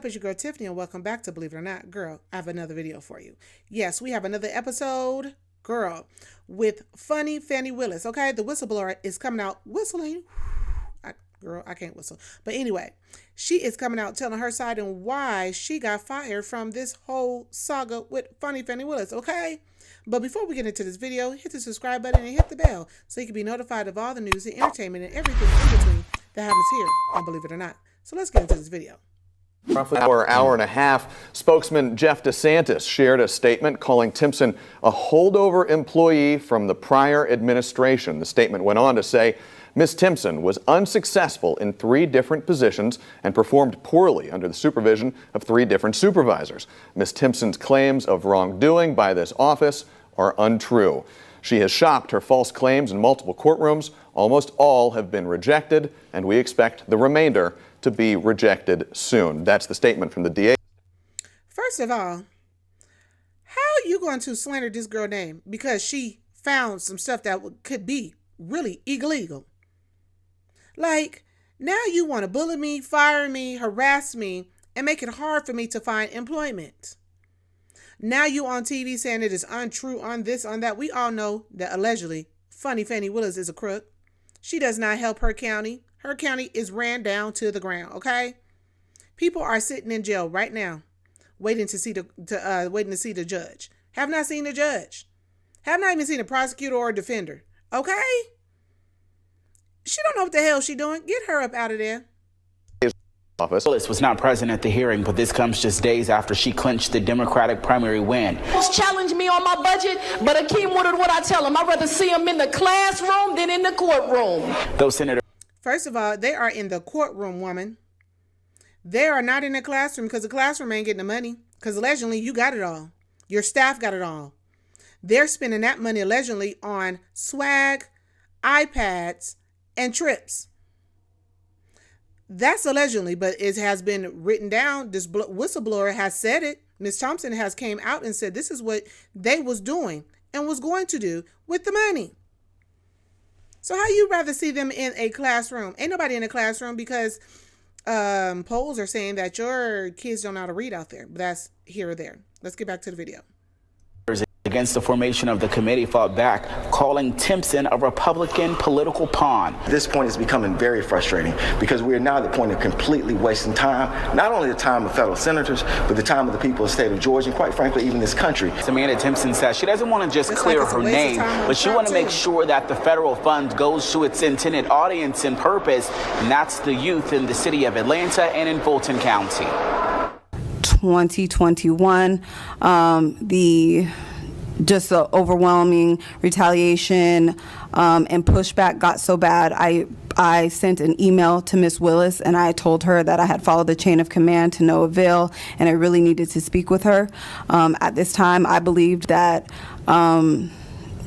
up? It's your girl Tiffany, and welcome back to Believe It or Not. Girl, I have another video for you. Yes, we have another episode, girl, with Fani Funny Willis. Okay, the whistleblower is coming out whistling. Girl, I can't whistle. But anyway, she is coming out telling her side and why she got fired from this whole saga with Fani Funny Willis, okay? But before we get into this video, hit the subscribe button and hit the bell so you can be notified of all the news and entertainment and everything in between that happens here on Believe It or Not. So let's get into this video. Roughly an hour and a half, spokesman Jeff DeSantis shared a statement calling Timpson a holdover employee from the prior administration. The statement went on to say, Ms. Timpson was unsuccessful in 3 different positions and performed poorly under the supervision of 3 different supervisors. Ms. Timpson's claims of wrongdoing by this office are untrue. She has shopped her false claims in multiple courtrooms. Almost all have been rejected, and we expect the remainder to be rejected soon. That's the statement from the DA. First of all, how are you going to slander this girl's name because she found some stuff that could be really illegal? Like, now you want to bully me, fire me, harass me, and make it hard for me to find employment. Now you on TV saying it is untrue on this, on that. We all know that allegedly Fani Funny Willis is a crook. She does not help her county. Her county is ran down to the ground, okay? People are sitting in jail right now, waiting to see the judge. Have not seen the judge. Have not even seen a prosecutor or a defender, okay? She don't know what the hell she doing. Get her up out of there. Willis was not present at the hearing, but this comes just days after she clinched the Democratic primary win. Challenge me on my budget, but Akeem wanted what I tell him. I'd rather see him in the classroom than in the courtroom. Those senators. First of all, they are in the courtroom, woman. They are not in the classroom because the classroom ain't getting the money. Because allegedly, you got it all. Your staff got it all. They're spending that money allegedly on swag, iPads, and trips. That's allegedly, but it has been written down. This whistleblower has said it. Ms. Thompson has came out and said this is what they was doing and was going to do with the money. So how you rather see them in a classroom? Ain't nobody in a classroom because polls are saying that your kids don't know how to read out there. But that's here or there. Let's get back to the video. Against the formation of the committee fought back, calling Timpson a Republican political pawn. This point is becoming very frustrating because we are now at the point of completely wasting time, not only the time of federal senators, but the time of the people of the state of Georgia and quite frankly, even this country. Amanda Timpson says she doesn't want to just clear her name, but she wants to make sure that the federal fund goes to its intended audience and purpose, and that's the youth in the city of Atlanta and in Fulton County. 2021, just the overwhelming retaliation and pushback got so bad. I sent an email to Miss Willis and I told her that I had followed the chain of command to no avail and I really needed to speak with her. At this time, I believed that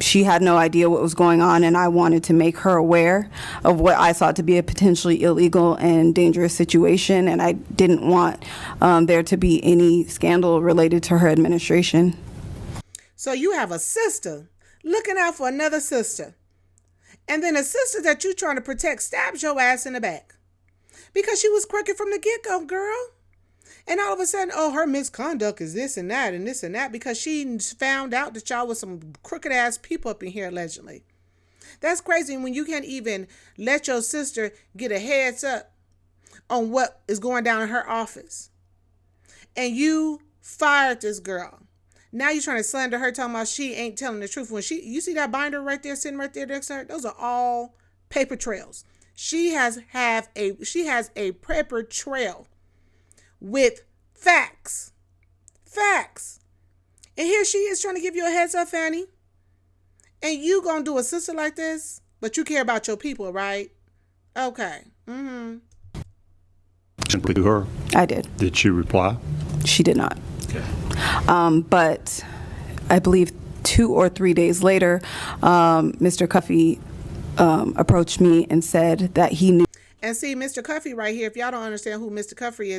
she had no idea what was going on and I wanted to make her aware of what I thought to be a potentially illegal and dangerous situation, and I didn't want there to be any scandal related to her administration. So you have a sister looking out for another sister. And then a sister that you're trying to protect stabs your ass in the back. Because she was crooked from the get-go, girl. And all of a sudden, oh, her misconduct is this and that and this and that because she found out that y'all was some crooked-ass people up in here, allegedly. That's crazy when you can't even let your sister get a heads up on what is going down in her office. And you fired this girl. Now you're trying to slander her, talking about she ain't telling the truth. When you see that binder right there, sitting right there next to her, those are all paper trails. She has a paper trail with facts. Facts. And here she is trying to give you a heads up, Fani. And you gonna do a sister like this, but you care about your people, right? Okay. Simply to her. I did. Did she reply? She did not. Okay. But I believe 2 or 3 days later, Mr. Cuffey approached me and said that he knew. And see, Mr. Cuffey right here, if y'all don't understand who Mr. Cuffey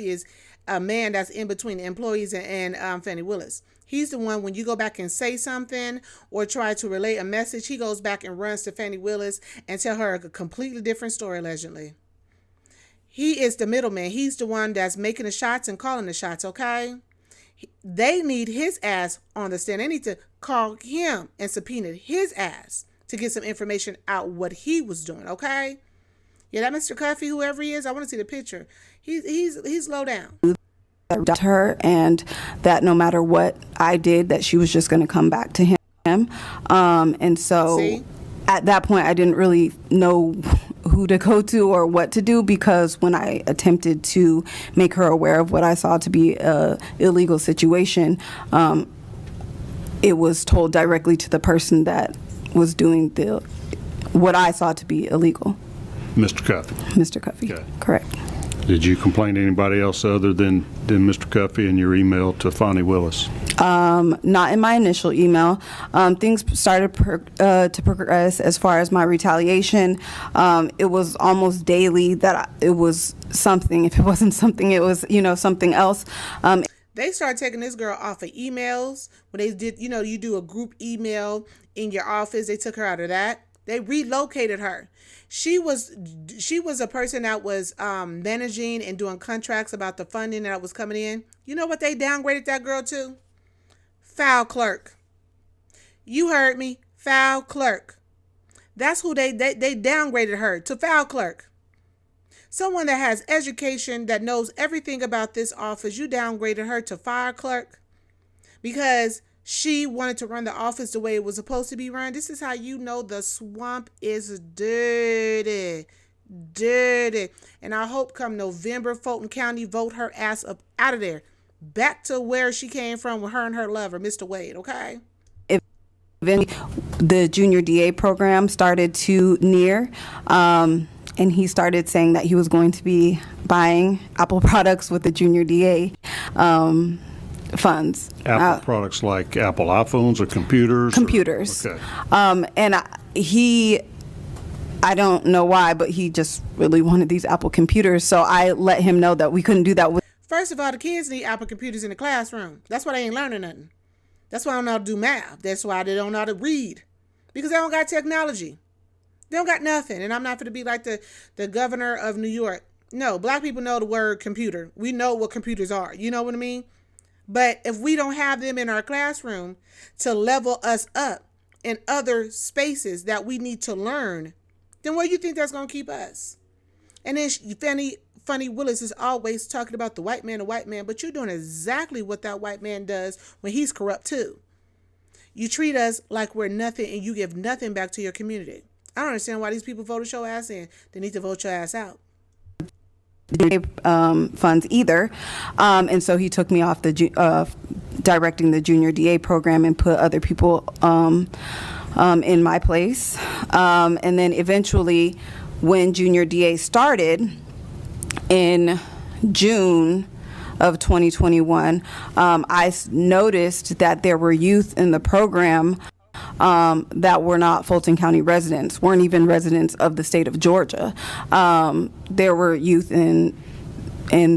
is a man that's in between the employees and Fani Willis. He's the one, when you go back and say something or try to relay a message, he goes back and runs to Fani Willis and tell her a completely different story, allegedly. He is the middleman. He's the one that's making the shots and calling the shots, okay? They need his ass on the stand. They need to call him and subpoena his ass to get some information out what he was doing, okay? Yeah, that Mr. Cuffy, whoever he is, I want to see the picture. He's low down. Her, and that no matter what I did, that she was just going to come back to him. And so See? At that point, I didn't really know who to go to or what to do, because when I attempted to make her aware of what I saw to be a illegal situation, it was told directly to the person that was doing what I saw to be illegal. Mr. Cuffy. Mr. Cuffy, Okay. Correct. Did you complain to anybody else other than Mr. Cuffy in your email to Fani Willis? Not in my initial email. Things started to progress as far as my retaliation. It was almost daily that it was something. If it wasn't something, it was, something else. They started taking this girl off of emails. When they did, you do a group email in your office. They took her out of that. They relocated her. She was a person that was managing and doing contracts about the funding that was coming in. You know what they downgraded that girl to? File clerk. You heard me. File clerk. That's who they downgraded her to, file clerk. Someone that has education, that knows everything about this office, you downgraded her to file clerk because she wanted to run the office the way it was supposed to be run. This is how you know the swamp is dirty. Dirty. And I hope come November, Fulton County vote her ass up out of there. Back to where she came from with her and her lover, Mr. Wade, okay? The junior DA program started to near, and he started saying that he was going to be buying Apple products with the junior DA funds. Apple products like Apple iPhones or computers? Computers. Okay. And I don't know why, but he just really wanted these Apple computers. So I let him know that we couldn't do that. First of all, the kids need Apple computers in the classroom. That's why they ain't learning nothing. That's why they don't know how to do math. That's why they don't know how to read. Because they don't got technology. They don't got nothing. And I'm not going to be like the governor of New York. No, black people know the word computer. We know what computers are. You know what I mean? But if we don't have them in our classroom to level us up in other spaces that we need to learn, then where do you think that's going to keep us? And then Fani Funny Willis is always talking about the white man, but you're doing exactly what that white man does when he's corrupt too. You treat us like we're nothing and you give nothing back to your community. I don't understand why these people voted your ass in. They need to vote your ass out. Funds either, and so he took me off the directing the junior DA program and put other people in my place, and then eventually when junior DA started in June of 2021, I noticed that there were youth in the program that were not Fulton County residents, weren't even residents of the state of Georgia. There were youth in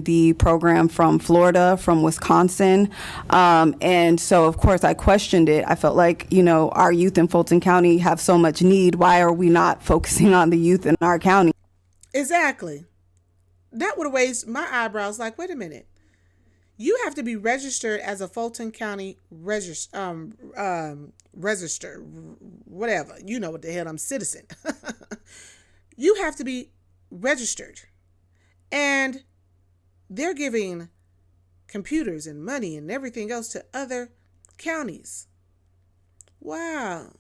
the program from Florida, from Wisconsin. And so, of course, I questioned it. I felt like, our youth in Fulton County have so much need. Why are we not focusing on the youth in our county? Exactly. That would have raised my eyebrows like, wait a minute. You have to be registered as a Fulton County register, whatever. You know what the hell, I'm citizen. You have to be registered. And they're giving computers and money and everything else to other counties. Wow.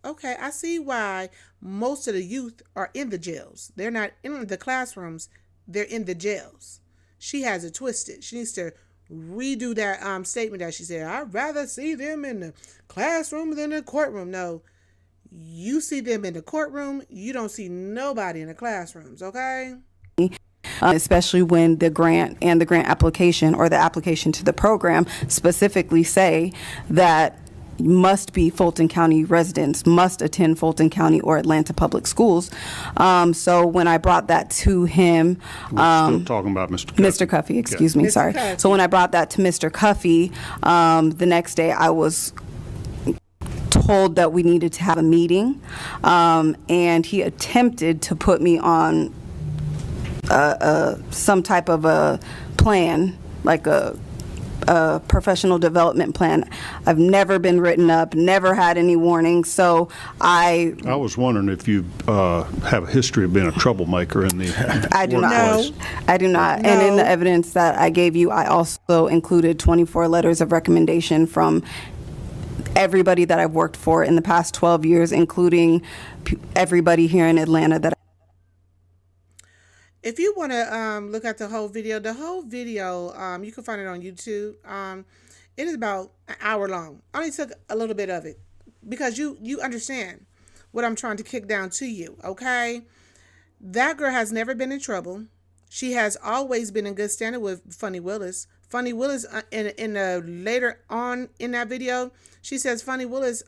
Okay, I see why most of the youth are in the jails. They're not in the classrooms. They're in the jails. She has it twisted. She needs to redo that statement that she said, I'd rather see them in the classroom than the courtroom. No, you see them in the courtroom. You don't see nobody in the classrooms, okay? Especially when the grant and the grant application or the application to the program specifically say that must be Fulton County residents, must attend Fulton County or Atlanta Public Schools. So when I brought that to him, We're still talking about Mr. Cuffy. Mr. Cuffy, excuse me, Mr. sorry. Cuffy. So when I brought that to Mr. Cuffy, the next day I was told that we needed to have a meeting, and he attempted to put me on some type of a plan, like a professional development plan. I've never been written up, never had any warnings. So I was wondering if you have a history of being a troublemaker in the I do workplace. not. I do not. No. And in the evidence that I gave you, I also included 24 letters of recommendation from everybody that I've worked for in the past 12 years, including everybody here in Atlanta that If you want to look at the whole video, you can find it on YouTube. It is about an hour long. I only took a little bit of it because you understand what I'm trying to kick down to you, okay? That girl has never been in trouble. She has always been in good standing with Fani Willis. Fani Willis, later on in that video, she says Fani Willis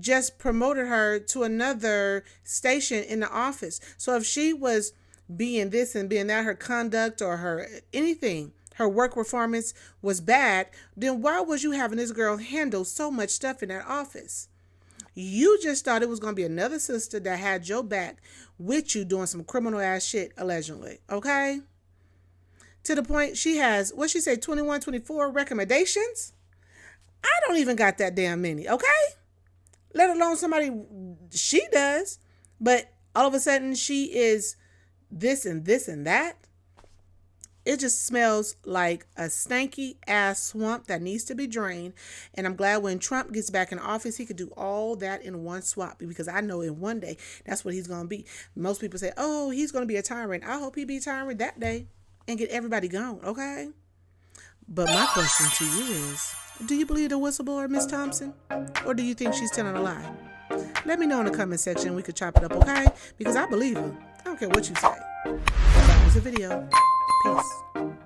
just promoted her to another station in the office. So if she was being this and being that, her conduct or her anything, her work performance was bad, then why was you having this girl handle so much stuff in that office? You just thought it was going to be another sister that had your back with you doing some criminal ass shit, allegedly, okay? To the point she has, 21, 24 recommendations? I don't even got that damn many, okay? Let alone somebody, she does. But all of a sudden she is this and this and that. It just smells like a stanky ass swamp that needs to be drained. And I'm glad when Trump gets back in office, he could do all that in one swap, because I know in one day that's what he's going to be. Most people say, oh, he's going to be a tyrant. I hope he be a tyrant that day and get everybody gone, okay? But my question to you is, do you believe the whistleblower, Miss Thompson? Or do you think she's telling a lie? Let me know in the comment section. We could chop it up, okay? Because I believe her. I don't care what you say. That was the video. Peace.